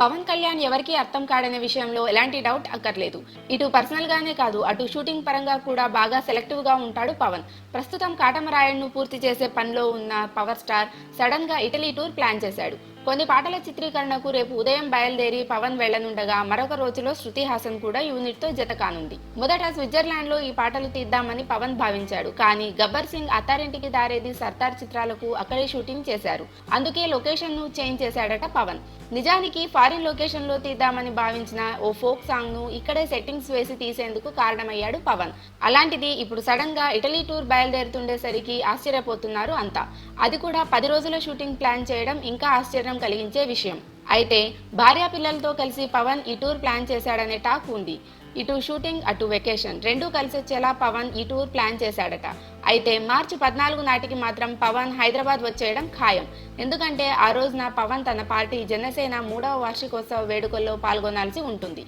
పవన్ కళ్యాణ్ ఎవరికీ అర్థం కాడనే విషయంలో ఎలాంటి డౌట్ అక్కర్లేదు. ఇటు పర్సనల్ గానే కాదు, అటు షూటింగ్ పరంగా కూడా బాగా సెలెక్టివ్ గా ఉంటాడు పవన్. ప్రస్తుతం కాటమరాయుడును పూర్తి చేసే పనిలో ఉన్న పవర్ స్టార్ సడన్ గా ఇటలీ టూర్ ప్లాన్ చేశాడు. కొన్ని పాటల చిత్రీకరణకు రేపు ఉదయం బయలుదేరి పవన్ వెళ్లనుండగా మరొక రోజులో శృతి హాసన్ కూడా యూనిట్ తో జత కానుంది. మొదట స్విట్జర్లాండ్ లో ఈ పాటలు తీద్దామని పవన్ భావించాడు. కానీ గబ్బర్ సింగ్, అత్తారింటికి దారేది, సర్దార్ చిత్రాలకు అక్కడే షూటింగ్ చేశారు. అందుకే లొకేషన్ ను చేంజ్ చేశాడట పవన్. నిజానికి ఫారిన్ లొకేషన్ లో తీద్దామని భావించిన ఓ ఫోక్ సాంగ్ ను ఇక్కడే సెట్టింగ్స్ వేసి తీసేందుకు కారణమయ్యాడు పవన్. అలాంటిది ఇప్పుడు సడన్ గా ఇటలీ టూర్ బయలుదేరుతుండేసరికి ఆశ్చర్యపోతున్నారు అంతా. అది కూడా 10 రోజుల షూటింగ్ ప్లాన్ చేయడం ఇంకా ఆశ్చర్యం కలిగించే విషయం. అయితే భార్యా పిల్లలతో కలిసి పవన్ ఈ టూర్ ప్లాన్ చేశాడనే టాక్ ఉంది. ఇటు షూటింగ్, అటు వెకేషన్ రెండూ కలిసొచ్చేలా పవన్ ఈ టూర్ ప్లాన్ చేశాడట. అయితే మార్చి 14 నాటికి మాత్రం పవన్ హైదరాబాద్ వచ్చేయడం ఖాయం. ఎందుకంటే ఆ రోజున పవన్ తన పార్టీ జనసేన 3వ వార్షికోత్సవ వేడుకల్లో పాల్గొనాల్సి ఉంటుంది.